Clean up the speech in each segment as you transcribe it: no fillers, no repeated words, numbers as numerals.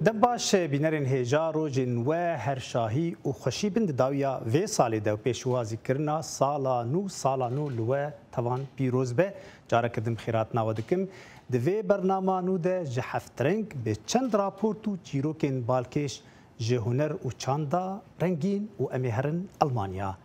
دباش بینرین هجا روزن و هر شاهی و خوشی بند داویا و سالی دو پیشوازی کرنا سالا نو لو توان پیروز به جاره کردم خیرات نوادکم دوی برنامه نو ده جحفترنگ به چند راپورت و چیروکین بالکش جهونر و چاندا رنگین و امهرن المانیا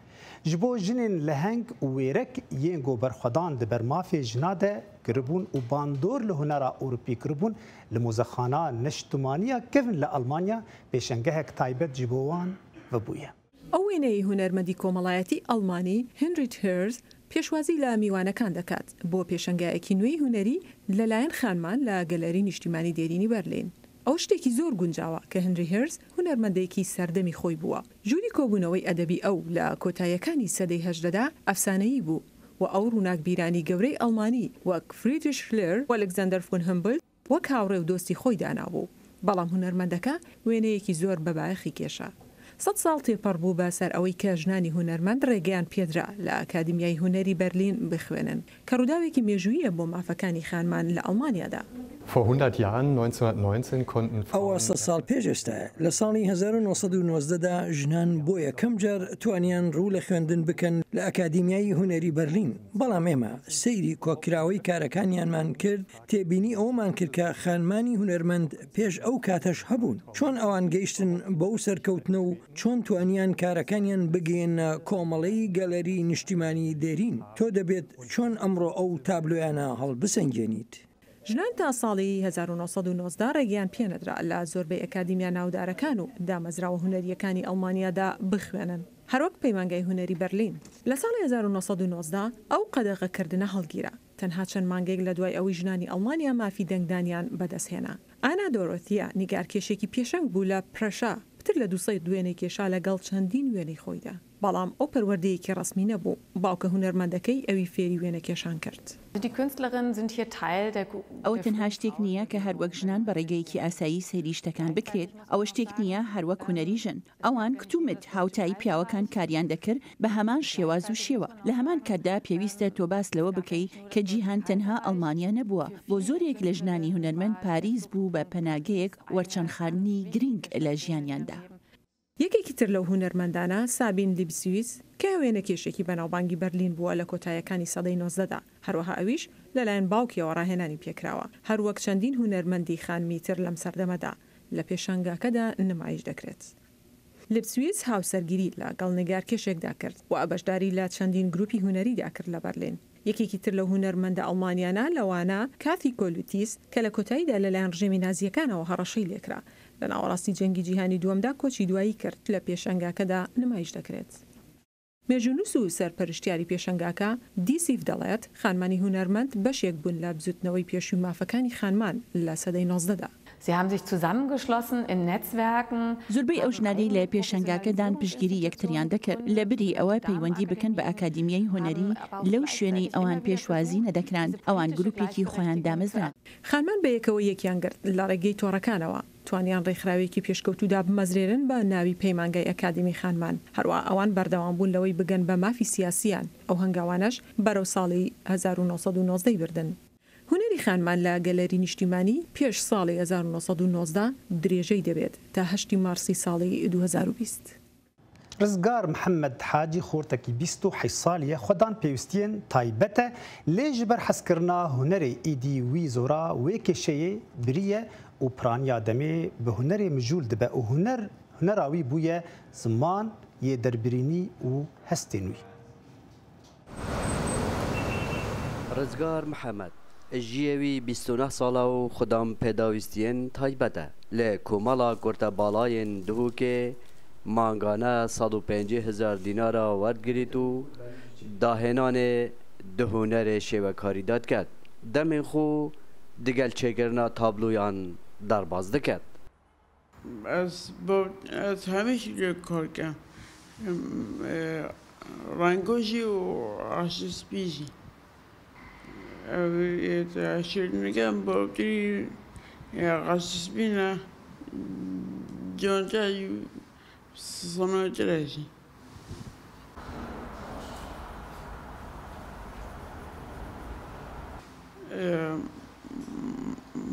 جبو جنین لهنگ و ویرک ینگو برخدان ده برمافی جناده کربون و باندور لهنرا اوروپی کربون لموزخانه نشتمانیا کفن لألمانیا پیشنگهک تایبت جبوان و بویه. ئەوێنەی هونەرمەندی کۆمەڵایەتی ئەڵمانی هێنریچ هێرز پێشوازی لە میوانەکان دەکات بۆ پێشەنگایەکی نوێی هونەری لەلایەن خانمان لە گەلەری نیشتیمانی دێرینی بەرلین. ئەو شتێکی زۆر گونجاوە کە هێنری هێرز هونەرمەندێکی سەردەمی خۆی بووە. ژووری کۆبوونەوەی ئەدەبی ئەو لە کۆتاییەکانی سەدەی هەژدەدا ئەفسانەیی بوو و ئەو ڕووناکبیرانی گەورەی ئەڵمانی وەک فریدریش شلێر و ئەلێکزاندەر فۆن هەمبڵ وەک هاوڕێ و دۆستی خۆی دانابوو. بەڵام هونەرمەندەکە وێنەیەکی زۆر بەبایەخی کێشە. 100 ساڵ تێپەڕ بوو بە سەر ئەوەی کە ژنانی هونەرمەند ڕێگەیان پێدرا لە ئەکادیمیای هونەری بەرلین بخوێنن کە ڕووداوێکی مێژوویە بۆ مافەکانی خانمان لە ئەڵمانیادا. Vor 100 Jahren, 1919, konnten ئەوە 100 ساڵ پێشێستا لە ساڵی 1990دا ژنان بۆ یەکەم جار توانیان ڕوو لە خوێندن بکەن لە ئەکادیمیای هونەری بەرلین. بەڵام ئێمە سەیری کۆکراوەی کارەکانیانمان کرد تێبینی ئەومان کرد کە خانمانی هونەرمەند پێش ئەو کاتەش هەبوون. چۆن ئەوان گەیشتن بەو سەرکەوتنە و چۆن توانیان کارەکانیان بگەێنە کۆمەڵەی گەلەری نیشتیمانی دێرین. تۆ دەبێت چۆن ئەمڕۆ ئەو تابلۆیانە هەڵبسەنگێنیت. ژنان تا ساڵی 1990 ڕێگەیان پێنەدرا لە زۆربەی ئەکادیمیا ناودارەکان و دامەزراوە هونەریەکانی ئەڵمانیادا بخوێنن. هەروەک پەیمانگای هونەری بەرلین. لە ساڵی 1990 ئەو قەدەغەکردنە هەڵگیرە. تەنها چەند مانگێک لە دوای ئەوەی ژنانی ئەڵمانیا مافی دەنگدانیان بەدەستهێنا. ئانا دۆرۆتیا نیگارکێشێکی پێشەنگ بوو لە پرەشا پتر لە 200 دوێنەی کێشا لەگەڵ چەندین وێنەی خۆیدا. بەڵام ئەو پەروەردەیەکی ڕسمی نەبوو باوکە هونەرمەندەکەی ئەوی فێری وێنە کێشان کرد. ئەو تەنها شتێک نییە کە هەروەک ژنان بە ڕێگەیەکی ئاسایی سەیری شتەکان بکرێت ئەوە شتێک نییە هەروەک هونەری ژن ئەوان کتومت هاوتایی پیاوەکان کاریان دەکرد بە هەمان شێواز و شێوە لە هەمان کاتدا پێویستە تۆ باس لەوە بکەی کە جیهان تەنها ئەڵمانیا نەبووە بۆ زۆرێک لە ژنانی هونەرمەند پاریس بوو بە پەناگەیەک وەرچەندخاردنی گرنگ لە ژیانیاندا. یەکێکی تر لەو هونەرمەندانە سابین لیبسویس کە وێنە کێشێکی بەناوبانگی بەرلین بووە لە کۆتاییەکانی سەدەی 19دا هەروەها ئەویش لەلایەن باوکیەوە ڕاهێنانی پێکراوە هەروەک چەندین هونەرمەندی خانمی تر لەم سەردەمەدا لە پێشانگاکەدا نمایش دەکرێت. لیبسویس هاوسەرگیری لەگەڵ نگارکێشێکدا کرد و ئەبەشداری لە چەندین گروپی هونەریدا کرد لە بەرلین. یەکێکی تر لە هونەرمەندە ئەڵمانیانە لەوانە کاتی کۆلوتیس کە لە کۆتاییدا لەلایەن ڕژێمی نازیەکانەوە هەڕەشەی لێکرا لە ناوەڕاستی جەنگی جیهانی دووەمدا کۆچی دوایی کرد لە پێشەنگاکەدا نمایش دەکرێت. مێژونووس و سەرپەرشتیاری پێشەنگاکە دیسیف دەڵێت خانمانی هونەرمەند بەشێک بوون لە بزوتنەوەی پێشووی مافەکانی خانمان لە سەدەی 19دا. Sie haben sich zusammengeschlossen in Netzwerken. زۆربەی ئەو ژنانی لە پێشەنگاکەدان پشتگیری یەکتریان دەکرد لە بری ئەوە پەیوەندی بکەن بە ئەکادیمیای هونەری لەو شوێنی ئەوان پێشوازی نەدەکران ئەوان گروپێکی خۆیان دامەزران. خانمان بە یەکەوە یەکیان گرت لە ڕێگەی تۆڕەکانەوە توانیان ڕێکخراوێکی پێشکەوتودا بمەزرێرن بە ناوی پەیمانگای ئەکادیمی خانمان هەروە ئەوان بەردەوام بوون لەوەی بگەن بە مافی سیاسیان ئەو هەنگاوانەش بەرەو ساڵی 1990 بردن. هونەری خانمان لە گەلەری نیشتیمانی پێش ساڵی 1990 درێژەی دەبێت تا 8 مارسی ساڵی 2020. ڕزگار محەممەد حاجی خۆرتەکی 28 ساڵیە خۆدان پێویستیان تایبەتە لێژ بەر حەزکردنا هونەری ئیدی وی زۆرا وێ کێشەیە بریە و پرانیا دەمێ بە هونەرێ مژول دەبە و هونەراوی بوویە زمان یێ دەربرینی و هەستێنوی. ڕزگار محەممەد ژیەوی 29 ساڵە و خودام پێداویستیان تایبەتە لە کۆمەڵا کورتە باڵایەن دهوکێ مانگانە 150,000 دینارە وەرگریت و داهێنانێ دهونەرێ شێوەکاری دەکات دەمێ خۆ دگەل چێگرنا تابلویان دەرباز دەکات. از هەمێکی کار کردم ڕنگۆژی و ئاشسپیژی میگم باوتری ئاشسپینە جانجای سەنایەتەرەشی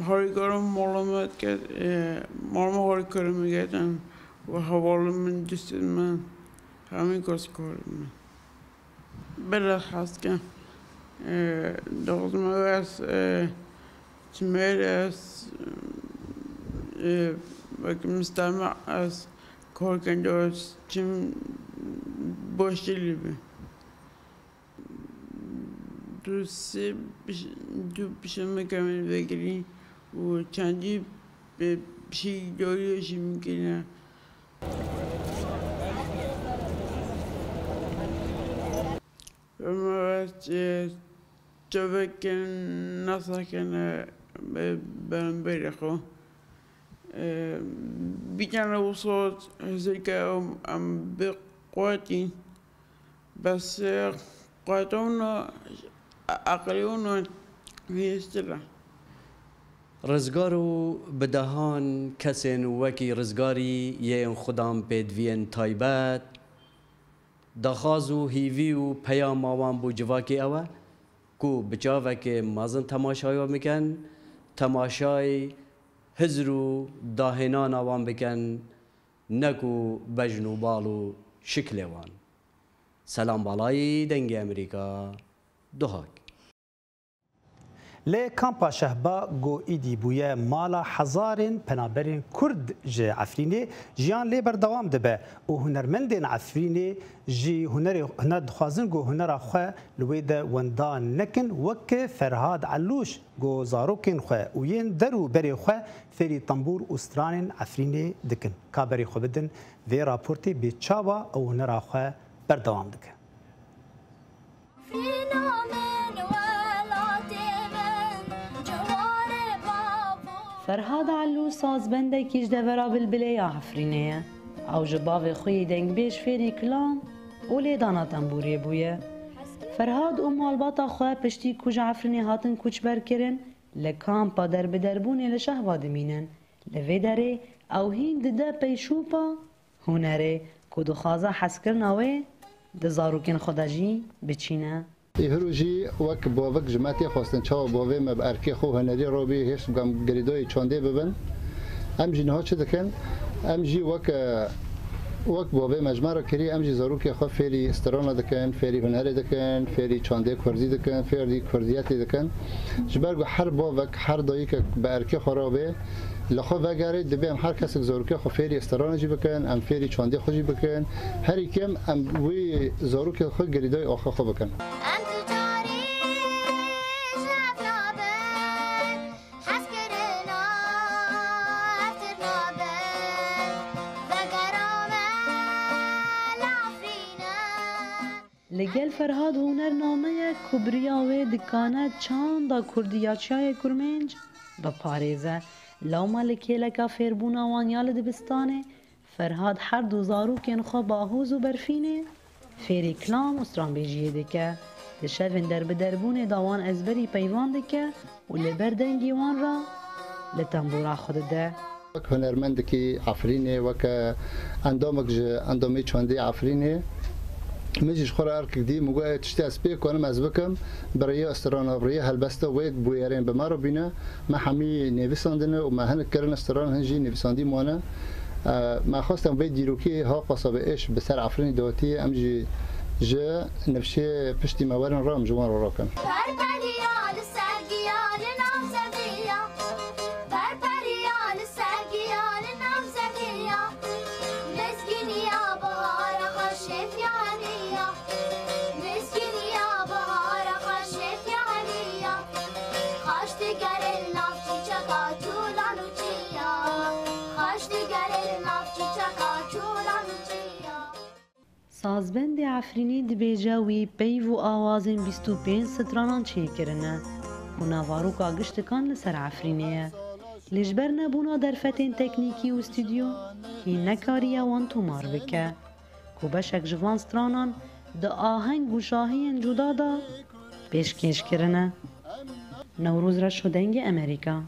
هایگارم معلومات کرد معلومات هایی کارم میگردن و حواله من دوست من همین کارس کارم بلد هست که دخترم از تمیر از وقتی مستمع از کار کنده از چیم باشی لیبه دو پیشم کامل بگیری و چندی به پیشی داریشی میکنه و ما جواب کن نساکنه برم بریخو بیشتر وصلت هزيكا بقوتي بس قوتنا أقليون في استلا رزگار و بدهان کسین وکی رزگاری یه خودم بدوین تایبت دخاز و هیوی و پیام آوان بو جواکی اوه کو بچاوه که مازن تماشای میکن تماشای هزرو داهنان آوان بکن نکو بجنو بالو شکل وان سلام بالای دنگ امریکا دوهاک لی کامپا شهبا گو ایدی بویه مالا هزارین پنابرین کرد جی عفرینی جیان لی بردوام دبه و هنرمندین عفرینی جی هنر دخوازن گو هنر خواه لوی ده وندان نکن وک فرهاد علوش گو زاروکین خواه و ین درو بری خواه فری تنبور استرانین عفرینی دکن کابری خو بدن وی راپورتی بی چاوا او هنر خواه بردوام دکن فرهاد علو سازبندێکیش دەڤەرا بلبلەیە عفرینەیە ئەو ji bavê xwe yê dengbêj fêrî kilan û lêdana tembûrê bûye. Ferhad û malbata xwe piştî ku ji Efrînê hatin koçberkirin li kampa derbidarbûnê li Şehba dimînin. Li vê derê ew hîn dide peyşûpa hunerê ku dixwaze hezkirina wê di zarokên xwe de jî biçîne. هروجی وک باوک جمعیتی خواستن چاو باوی مب ارکی خو هنری روبی هیچ بگم گریدای چانده ببن ام جنها چه دکن ام جی وک باوی مجمع را کری ام جی زاروک خو فری استران دکن فری هنری دکن فری چانده کردی دکن فری کردیاتی دکن جبرگو هر باوک هر دایی که به ارکی خرابه لخو وگرید دبیم هر کس زاروک خو فری استران جی بکن ام فری چانده خو جی بکن هر یکم ام وی زاروک خو گریدای آخر خو بکن لگل فرهاد هنرنامه کبریاوی دکانه چاندا کردیاچای کرمنج با پاریزه لوما لکیلکا فیربونا وانیال دبستانه فرهاد هر دو زاروکین خو باهوز و برفینه فیری کلام و استرانبیجیه دکه دشوین دربون داوان ازبری پیوان دکه و لبردنگی وان را لتنبورا خود ده هنرمند کی عفرینه و که اندامه چانده عفرینه مجیش خورا ارک دی موقع تشتی اسپی کنم از بکم برای استران برای هلبسته وید بویرین به ما رو بینه ما همی نویساندنه و ما هنگ کردن استران هنجی نویساندی مانه ما خواستم وید دیروکی ها قصاب ايش بسر عفرین دوتی امجی جا نفشه پشتی موارن رام جوان رو راکن سازبند عفرینی دبیجه وی پیو و آوازین 25 سترانان چه کرنه و نواروکا گشتکان لسر عفرینیه لجبر نبونا در فتین تکنیکی و استودیو هی نکاریه وان تومار بکه که بشک جوان سترانان ده آهنگ و شاهین جدا دا پیشکش کرنه نوروز را شدنگ امریکا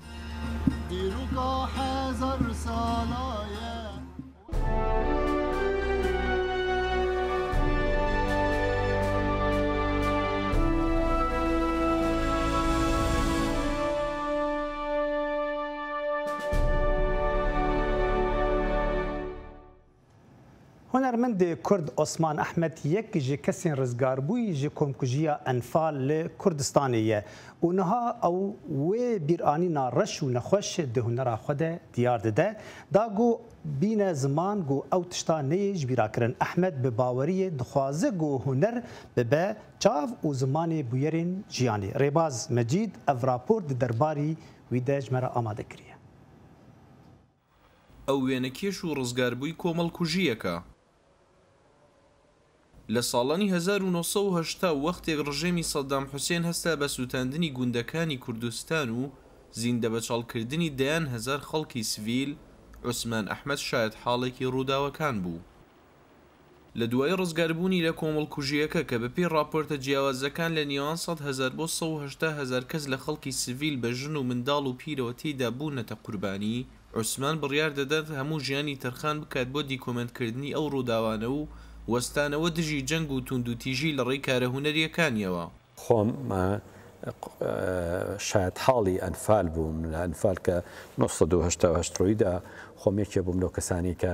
هنرمند کرد عثمان احمد یک جی کسین رزگار بوی جی کمکجیا انفال لکردستانیه و نها او و بیرانی نارش و نخوش ده هنرا خود دیار ده داگو بین زمان گو او تشتا نیج بیرا کرن احمد به باوری دخوازه گو هنر به چاو و زمان بویرین جیانی ریباز مجید اف راپورت درباری ویدج مرا آماده کریه ئەو وێنەکێش و ڕزگاربووی کۆمەڵکوژیەکە لە ساڵانی 1970 وەختێک ڕژێمی سەدام حوسێن هەستا بە سووتاندنی گوندەکانی کوردستان و زیندە بەچاڵکردنی دەیان هەزار خەڵکی سڤیل عوسمان ئەحمەد شاید حاڵێکی ڕووداوەکان بوو لە دوای ڕزگاربوونی لە کۆمەڵکوژیەکە کە بەپێی راپۆرتە جیاوازەکان لە نێوان 100,000 بۆ 180,000 کەس لە خەڵکی سڤیل بە ژن و منداڵ و پیرەوە تێیدا بوونەتە قوربانی عوسمان بڕیار دەدات هەموو ژیانی تەرخان بکات بۆ دیکۆمنتکردنی ئەو ڕووداوانە و وەستانەوە دژی جەنگ و توندوتیژی لە ڕێی کارە هونەریەکانیەوە خۆم شاید حاڵی ئەنفال بووم لە ئەنفال کە 1970دا خۆم یەکێ بووم لەو کەسانی کە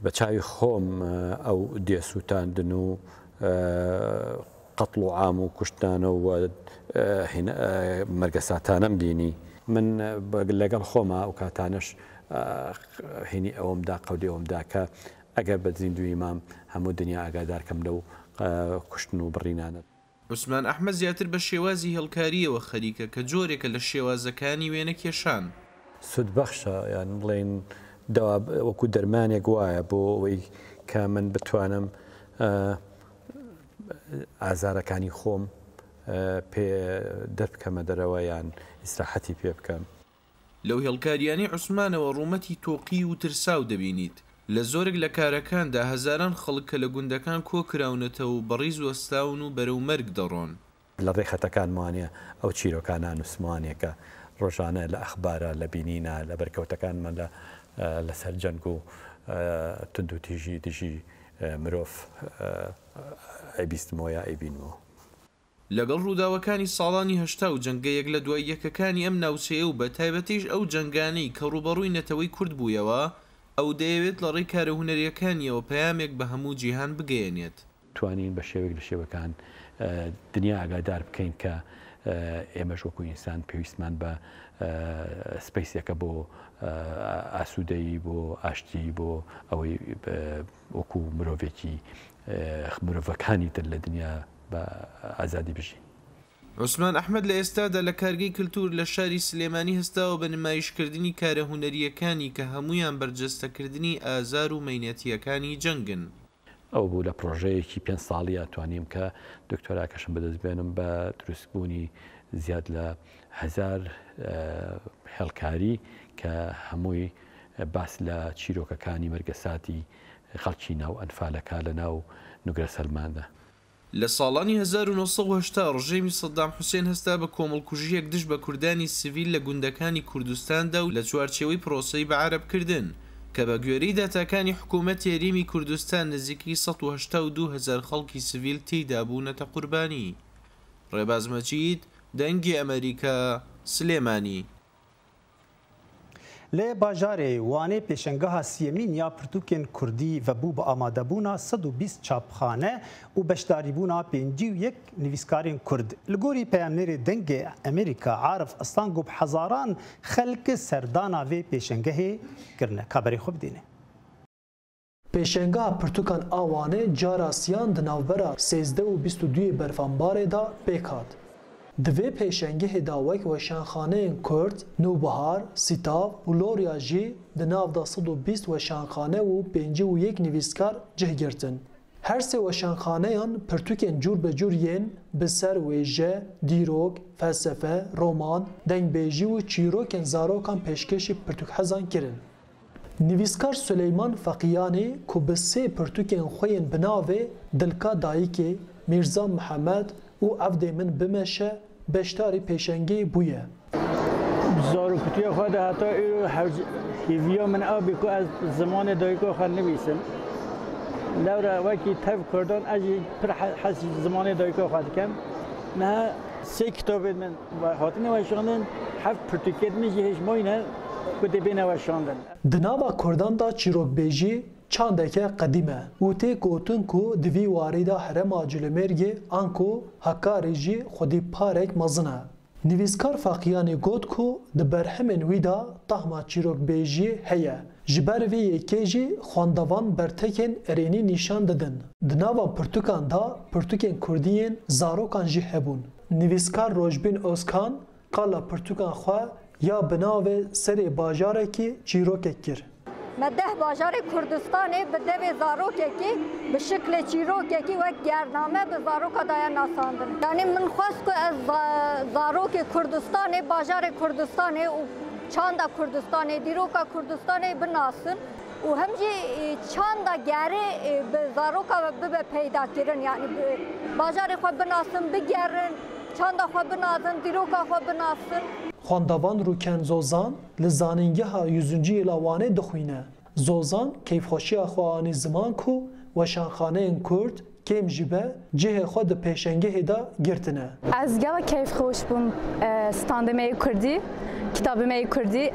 بە چاوی خۆم ئەو دێسووتاندن و قەتڵ و عام و کوشتانە و مەرگەساتانەم بینی من لەگەڵ خۆمە ئەو کاتانش هینی ئەوەمدا قەودی ئەوەمدا کە ئەگەر بە زیندوی مام هەموو دنیا ئاگادارکەم لەو کوشتن و بڕینانە عوسمان ئەحمەد زیاتر بە شێوازی هەڵکاریەوە خەریکە کە جۆرێکە لە شێوازەکانی وێنە کێشان سودبەخشە یان بڵێن وەکو دەرمانێک وایە بۆ ئەوەی کە من بتوانم ئازارەکانی خۆم پێ دەربکەمە دەرەوە یان ئیسراحەتی پێ بکەم لەو هێڵکاریانی عوسمانەوە ڕوومەتی تۆقی و ترساو دەبینیت لە زۆرێک لە کارەکاندا هەزاران خەڵک کە لە گوندەکان کۆکراونەتەوە و بەڕیز وەستاون و بەرەو مەرگ دەڕۆن لە ڕێخەتەکانمانە ئەو چیرۆکانان نووسمانێکە ڕۆژانە لە ئەخبارە لە بینینە لە بەرکەوتەکانمان لەسەر جەنگ و توندوتیژی دژی مرۆڤ ئەیبیستمەوە یا ئەیبینەوە لەگەڵ ڕووداوەکانی ساڵانی هەشتا و جەنگەیەک لە دوای یەکەکانی ئەم ناوچەیە و بە تایبەتیش ئەو جەنگانەی کە ڕوبەڕووی نەتەوەی کورد بوویەوە ئەو دەیەوێت لە ڕێی کارە هونەریەکانیەوە پەیامێک بە هەموو جیهان بگەیەنێت توانین بە شێوێک لە شێوەکان دنیا ئاگادار بکەین کە ئێمەش وەکو ئینسان پێویستمان بە سپەیسێکە بۆ ئاسوودەیی بۆ ئاشتی بۆ ئەوەی وەکو مرۆڤێکی مرۆڤەکانی تر لە دنیا بە ئازادی بژین عوسمان ئەحمەد لە ئێستادا لە کارگەی کللتور لە شاری سلێمانی هەستاوە بە نمایشکردنی کارە هونەریەکانی کە هەمویان بەرجەستەکردنی ئازار و مەینەتیەکانی جەنگن ئەو بوو لە پرۆژەیەکی 5 ساڵی توانیم کە دکتۆراکەشم بەدەستبێنم بە دروستبوونی زیاد لە 1000 هێڵکاری کە هەمووی باس لە چیرۆکەکانی مەرگەساتی خەڵکی ناو ئەنفالەکە لە ناو نوگرە سەلماندا لە ساڵانی 1970 ڕژێمی سەدام حوسێن هەستا بە کۆمەڵکوژیەک دژ بە کوردانی سڤیل لە گوندەکانی کوردستاندا و لە چوارچێوەی پرۆسەی بە عەرەبکردن کە بە گوێرەی داتاکانی حکوومەت یاریمی کوردستان نزیکی 182,000 خەڵکی سڤیل تێیدا بوونەتە قوربانی ڕێباز مەجید دەنگی ئەمریکا سلێمانی لێ باژارێ وانێ پێشەنگەها سیەمین یا پرتوکên Kurdî vebû bi amadebûna 120 çapxane û beşdarîbûna 51 nivîskarên Kurd. Li gorî peyamnêrê dengê Amerîka Arif Aslan got hezaran xelk serdana vê pêşengehê kirine. Kaberê xwe bidîne. Pêşengeha pirtûkan a Wanê cara siyan di navbera 13 û 22 berfanbarê da pêk hat. Di vê pêşengehê da wek weşanxaneyên Kurd, Nûbihar, Sîtav û Lorya jî di nav da 120 weşanxane û 51 nivîskar cih girtin. Her sê weşanxaneyan pirtûkên cûr bi cûr yên bi ser wêje, dîrok, felsefe, roman, dengbêjî û çîrokên zarokan pêşkêşî pirtûkhezan kirin. Nivîskar Süleyman Feqiyanê ku bi sê pirtûkên xwe yên bi navê Dilka Dayîkê, Mîrza Mihemed û evdê min bimeşe beşdarî pêşengê bûye. Zarokutiya xwe de heta hêviya min abî ku ez zimanê dayîka xwe nivîsim. Lewra wekî tev Kurdan ez jî pir hesî zimanê dayîka xwe dikim. Niha sê kitabên min hatine weşanin heft pirtûkên min jî hêjmayî ne ku dibîne weşandin. Di nava Kurdan da çîrokbêjî çandeke qedîm e û tê gotin ku di vî warî de herêma Cûlemêrgê an ku Hekarê jî xwedî parek mezin e. Nivîskar Faqiyanî got ku di berhemên wî de tehma çîrokbêjiyê heye. Ji ber vê yekê jî xwendevan bertekên erênî nîşan didin. Di nava pirtûkan da pirtûkên Kurdî yên zarokan jî hebûn. Nivîskar Rojbîn Özkan qala pirtûkan xwe ya bi navê serê bajarekî çîrokek kir. Me deh bajarê Kurdistanê bi devê zarokekî bi şiklê çîrokekî wek gername bi zaroka daya nasandin. Yani min xwest ku ez zarokê Kurdistanê, bajarê Kurdistanê û çanda Kurdistanê, dîroka Kurdistanê binasin û hem jî çanda gerê bi zaroka bibe peydakirin. Yani bajarê xwe binasin, bigerin, çanda xwe binazin, dîroka xwe binasin. Xwendevan Rûken Zozan li zanîngeha 100. yêla Wanê dixwîne. Zozan keyfxweşiya xwe anî ziman ku weşanxaneyên Kurd kêm jî be cihê xwe di pêşengehê de girtine. Ez gelek keyfxweş bûm standê me yê Kurdî, kitabê me yê Kurdî.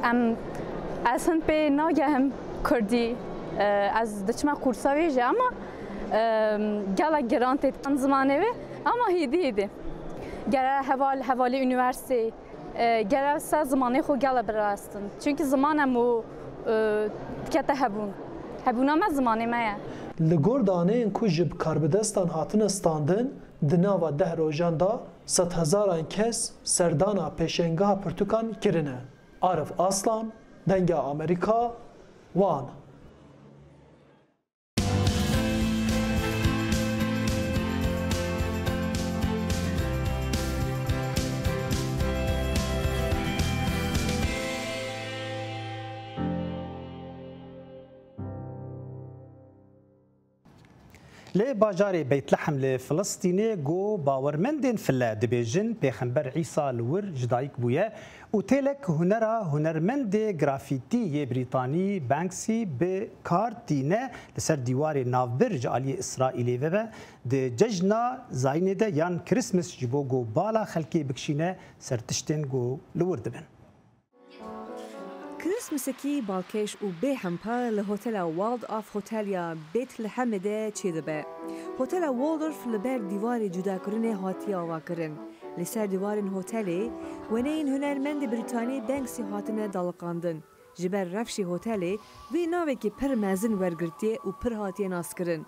Ez hin pê nagehim Kurdî. Ez diçime kursavê jî ama gelek giran tê zimanê wê ama hêdî. Gere hevalê üniversiteyê gere se zimanê xwe gele birastin. Çünkü zimanem û dikete hebûn. Hebûna me zimanê me ye. Li gor daneyên ku ji karbidestan hatine standin, di nava 10 rojan da 100,000 kes serdana pêşengeha pirtûkan kirine. Arif Aslan, Dengê Amerîka, Wan. لê bajarê Beytlehem li Filistînê got bawermendên file dibêjin Pêxember Îsa li wir ji dayîk bûye û têlek hunera hunermendê grafîtî yê Brîtanî Banksy bi kar tîne li ser dîwarê navbir ji aliyê İsraîlê ve di cejna Zayînê de yan Kirismas ji bo got bala xelkê bikişîne ser tiştên got li wir dibin. کریسمسکی باکش و به همپا لهتل والد آف هتلیا بیتلحم ده چی دبه. هتل والدورف لبر دیوار جدا کرنه هاتی آوا کرن. لسر دیوارن هتلی ونین هنرمند بریتانی بانکسی هاتنه دالقاندن. جبر رفشی هتلی وی ناوی که پر مزن ورگرتی و پر هاتی ناس کرن.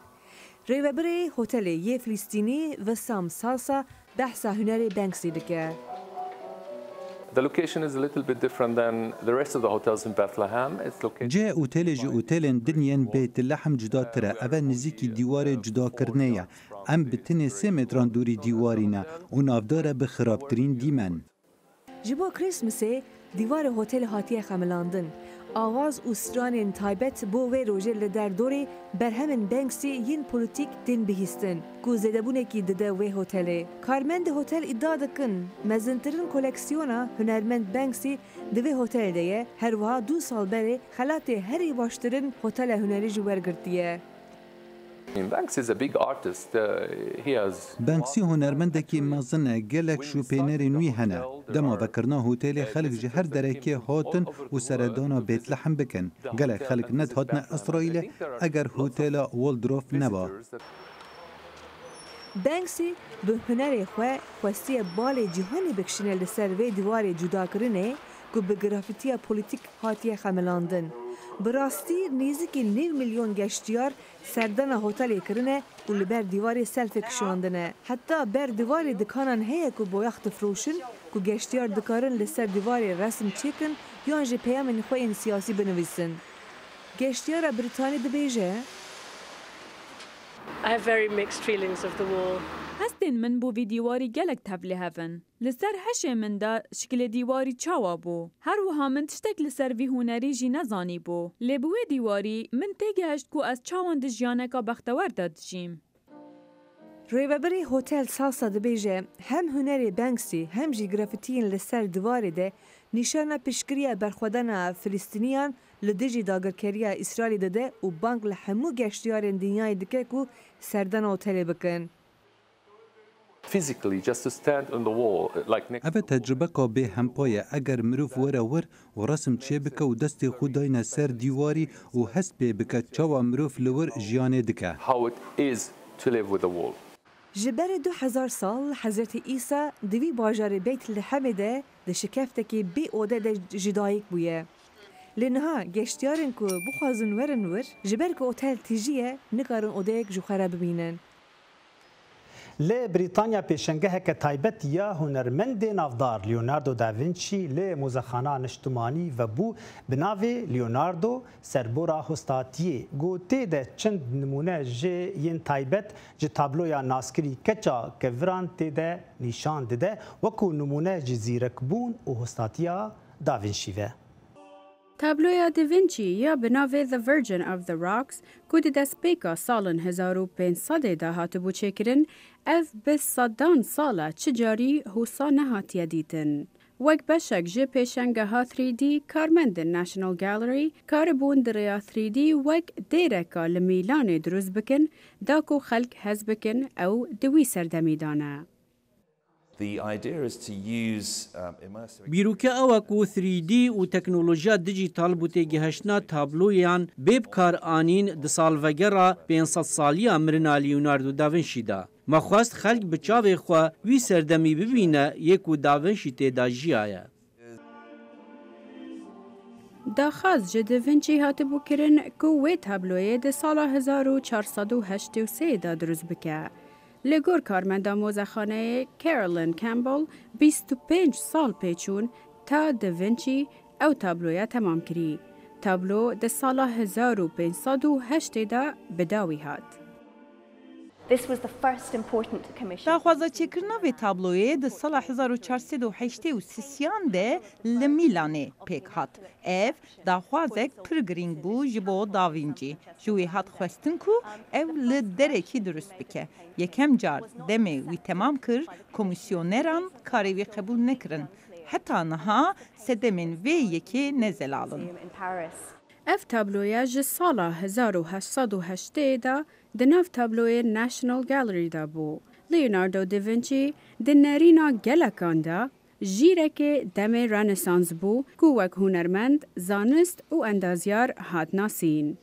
ریوبری هتلی یه فلسطینی و سام سالسا بحثا هنر بانکسی دکه. The location is a little bit different than the rest of the hotels in Bethlehem. It's located. جه اوتل جه اوتلن دنیان بیت لحم جدا تره. اول نزدیکی دیوار جدا کرنه. ام بتنه 3 متران دوری دیوارینا و نافدار به خرابترین دیمن. جبو کریسمسه دیوار هتل هاتیه خملاندن. آواز و سرانین تایبت بو و روژه لدردوری برهمن بانکسی ین پولیتیک دین بهیستن. کو زدبونه کی دده و هتله. کارمند هتل ادعا دکن مزنترین کلکسیونا هنرمند بانکسی دوی هتل دیه هر وها 2 سال بره خلات هری باشترین هتل هنری جوارگرتیه. Banksy is a big artist. He has. بانکسی هنرمندکی مزنه گلک شوپینری نوی هنه. دما وکرنا هتل خلق جهر درکی هاتن و سردانا بیت لحم بکن. گلک خلق ند هاتن اسرائیل اگر هتل والدروف نبا. بانکسی به هنر خواستی بال جهانی بکشنه لسر و دیوار جدا کرنه که به گرافیتی پولیتیک هاتیه خملاندن. براستی نزدیک 9 میلیون گشتیار سردان هتل کرنه و لبر دیوار سلف کشاندنه. حتی بر دیوار دکانان هیا که بایخت فروشن که گشتیار دکارن لسر دیوار رسم چیکن یا انجا پیام خواه سیاسی بنویسن. گشتیار بریتانی دبیجه؟ I have very mixed feelings of the wall. هستین من بو دیواری گلک تبلی هفن. لسر هشه من دا شکل دیواری چاوا بو. هر وها من تشتک لسر وی هنری جی نزانی بو. لبوی دیواری من تگهشت کو از چاوان دجیانکا بختور داد جیم. ریوبری هتل سالسا دبیجه هم هنری بانکسی هم جی گرافیتین لسر دیواری ده نشانه پیشگیری برخوردن فلسطینیان لدیجی داگرکریا اسرائیل داده و بانک لحمو گشتیارن دنیای دکه کو سردن هتل بکن. physically just to stand on the wall like ئەە تەجربەکە بێ هەمپۆیە ئەگەر مرۆڤ وەرە وەر و ڕسم چێ بکە و دەستی خۆ داینە سەر دیواری و هەست پێ بکە چاوە مرۆڤ لەوەر ژیانێ دکە. how it is to live with the wall. ji berê 2000 sal Hezretî İsa di vî bajarê Beytlihemê de di şikeftekê bê ode de ji dayîk bûye. Lê niha geştyarên ku bixwazin werin wir ji ber ku otel tîjiye nikarin odeyek ji xwe re bibînin. لê Brîtanya pêşengeheke taybet ya hunermendê navdar Leonardo da Vinci lê mûzexana niştimanî vebû bi navê Leonardo serbora hostatiyê gotê de çend nimûne jê yên taybet ji tabloya naskirî keça keviran tê de nîşan dide wekû nimûne ji zîrekbûn û hostatiya Da Vinci ve. تابلویا Da Vinci یا bi navê The Virgin of the Rocks ku di destpêka salên 1500 de hatibû çêkirin, ev bi sedan sala çi carî hûsa nehatiye dîtin. Wek beşek ji pêşengeha 3D karmendên National Gallery karibûn di rêya 3D wek dêreka li Mîlanê drûst bikin, da ku xelk hez bikin ew di wî serdemî dane. بیروکه ئەوە کو 3D و تەکنۆلۆژیا دیجیتال بۆ تێگەهشتنا تابلۆیان بێ بکارانین di salvegera 500 saliya mirina Leonardo da Vinci'da. مەخواست خەلک bi çavê xwe wî serdemî bibîne yê ku Da Vinci têda jiyaye. Daxwaz ji Da Vinci hatibû kirin ku wê tabloyê di sala 1483 de drûst bike. Li gor karmenda mozexaneyê Carolyn Campbell 25 sal pêçûn ta Da Vinci ew tabloya temam kirî. Tablo di sala 1508 de bi dawî hat. Daxwaza çêkirina vê tabloyê di sala 1483 de li Mîlanê pêk hat. Ev daxwazek pir girîng bû ji bo Da Vinci. Ji wê hat xwestin ku ev li derekî dirust bike. Yekem car demê wî temam kir, komîsyoneran karê wê qebûl nekirin. Heta niha sedemên vê yekê nezelalin. Ev tabloya ji sala 1880 de di nav tabloyê National Gallery de bû. Leonardo da Vinci di nerîna gelekan de jîrekê demê Renesans bû ku wek hunermend, zanist û endazyar hat nasîn.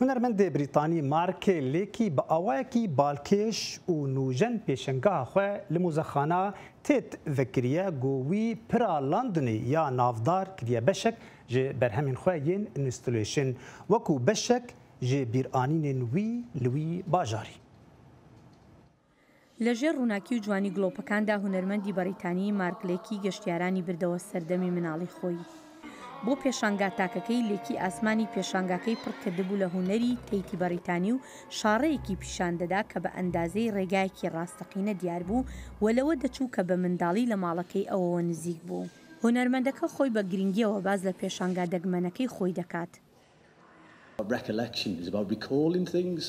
Hunermendê Brîtanî Markê Lêkî bi awayekî balkêş û nûjen pêşengeha xwe li mûzexana têt vekiriye got wî pira Londonê ya navdar kiriye beşek ji berhemên xwe yên installation wekû beşek ji bîranînên wî li wî bajarî. لەژێر ڕووناکی و جوانی گڵۆپەکاندا هونەرمەندی بەریتانی مارک لێکی گەشتیارانی بردەوە سەردەمی مناڵی خۆی. بۆ پێشانگا تاکەکەی لێکی ئاسمانی پێشانگاکەی پڕکردبوو لە هوەری تەیتی بەریتانی و شاڕەیەکی پیشان دەدا کە بە ئەندازەی ڕێگایەکی ڕاستەقینە دیار بوو و لەوە دەچوو کە بە منداڵی لە ماڵەکەی ئەوەوە نزیک بوو. هونەرمەندەکە خۆی بە گرنگیەوە باز لە پێشانگا دەگمەنەکەی خۆی دەکات.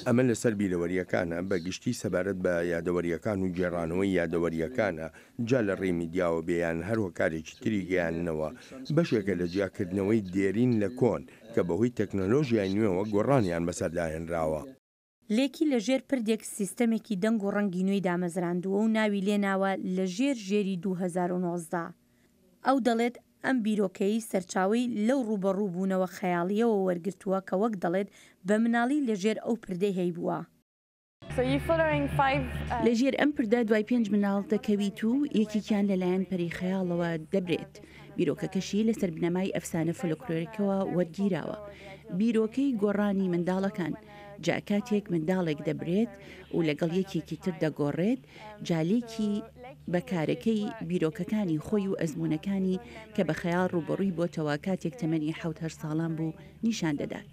ئەمە لەسەر بیرەوەریەکانە بە گشتی سەبارەت بە یادەوەریەکان و گێڕانەوەی یادەوەریەکانە جا لە ڕێمی دیاوە بێیان هەروە کارێکی تری گەیاننەوە بەشێکە لە جیاکردنەوەی دێرین لە کۆن کە بەهۆی تەکنۆلۆژیای نوێەوە گۆڕانیان بەسەرداهێنراوە. لێکی لە ژێر پردێک سیستەمێکی دەنگ و ڕەنگی نوێی دامەزراندووە و ناوی لێناوە لە ژێر ژێری 2019. ئەو دەڵێت ئەم بیرۆکەی سەرچاوی لەو ڕوبەڕووبوونەوە خەیاڵیەوە وەرگرتووە کە وەک دەڵێت بە مناڵی لەژێر ئەو پردەی هەیبووە. لەژێر ئەم پردە دوای 5 مناڵ دەکەویت و یەکێکیان لەلایەن پەری خەیاڵەوە دەبرێت. بیرۆکەکەشی لەسەر بنەمای ئەفسانە فۆلکلۆریکەوە وەرگیراوە. بیرۆکەی گۆڕانی منداڵەکان جاکاتێک منداڵێک دەبرێت و لەگەڵ یەکێکی تر دەگۆڕێت جالێکی بەکارەکەی بیرۆکەکانی خۆی و ئەزمونونەکانی کە بە خەیاڵ ڕوبەڕووی بۆتەوە کاتێک تەمەنی 7 ساڵان بوو نیشان دەدات.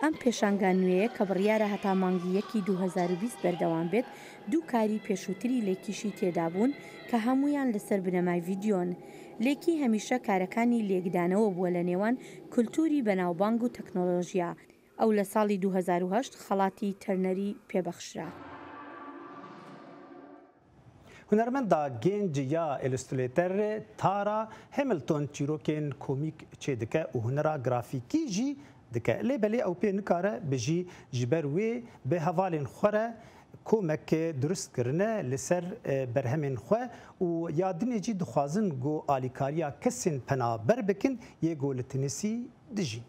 ئەم پێشانگان نوێیە کە بڕیارە هەتا مانگی 2020 بەردەوام بێت دوو کاری پێشووتری لێکیشی تێدا بوون کە هەمویان لەسەر بنەمای ڤیددیۆن. لێکی هەمیشە کارەکانی لێکدانەوە بووە لە نێوان کولتوری بەناوبانگ و تەکنۆلۆژیا. ئەو لە ساڵی 2008 خەڵاتی تەرنەری پێبەخشرا. هونەرمەندا گەنج یا ئیلسترێتەر تارا هەمیلتۆن چیرۆکên کۆمیک çê dike û hunera grafîkî jî dike. Lê belê ew pê nikare bijî ji ber wê bi hevalên xwe re کومک درست کرنه لسر برهمین خو و یادنی جی دخوازن گو آلیکاریا کسین پنا بر بکن یه گول تنسی دجی.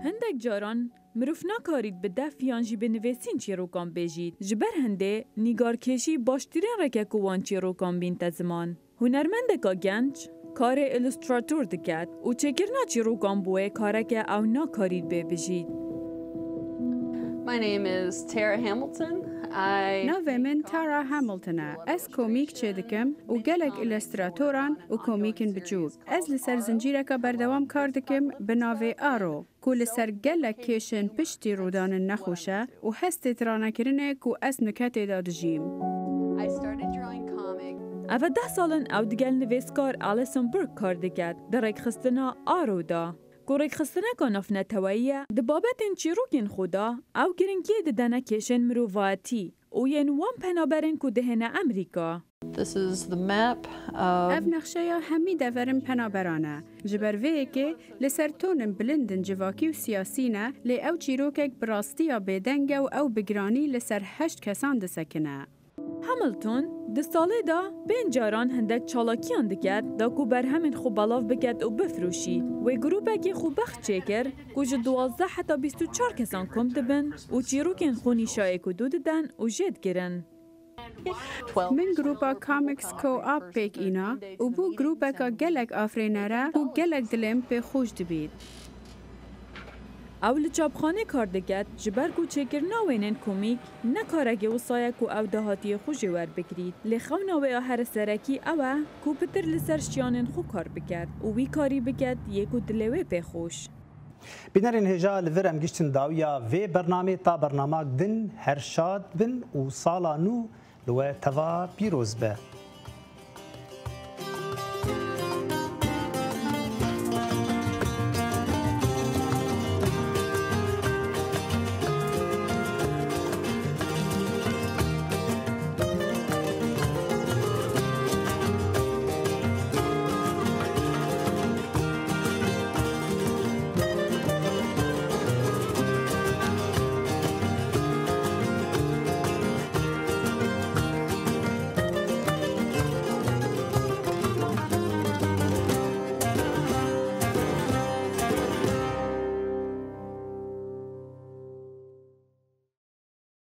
هندک جاران مروف نکارید به دفیان جی بنویسین چیروکان بیجید. جبر هنده نیگارکشی باشترین رکه وان چیروکان بین تزمان. هنرمندکا گنج کار ایلوستراتور دکد و چکرنا چیروکان بوه کارکه او نکارید بیجید. My name is Tara Hamilton. ناوی من تارا هاملتونه. از کومیک چه دکم و گلک ایلوستراتوران و کومیکن بچوک. از لسر زنجیرک بردوام کار دکم به ناوی آرو. کو لسر گلک کشن پشتی رودان نخوشه و هست ترانه کرنه کو از نکات دادجیم. اوه 10 سالن او دگل نویسکار آلیسون برگ کار دکد در ریک خستنا آرو دا. گوریک خستنه کاناف نتواییه ده بابت این چیروکین خودا او گرنگی ده دنه کشن مروواتی او ین وان پنابرین که دهنه امریکا. اف نقشه یا همی دورم پنابرانه. جبرویه که لسرتونم بلندن جواکی و سیاسی نه لی او چیروکک براستی بدنگه و او بگرانی لسر 8 کسان ده سکنه. هاملتون ده ساله دا بین جاران هندک چالاکیان دکد دا کو برهمین خو بلاف بکد و بفروشی و گروپه که خو بخت چکر کوج 12 حتی 24 کسان کم دبن و چیروکین خو نیشای کو دو ددن و جد گرن. من گروپا کامیکس کو آپ پیک اینا و بو گروپه که گلک آفرینره و گلک دلم په خوش دبید. او لچابخانه کار دکد جبر کو چکر ناوینن کومیک نکارگه و سایه کو او دهاتی خوشی ور بگرید لخو ناوی هر سرکی اوه کو پتر لسر شیانن خو کار بکد و وی کاری بکد یکو دلوی بخوش. بینرین هجا لور ام گشتن داویا و برنامه تا برنامه دن هر شاد بن و سالا نو لو توا پیروز به.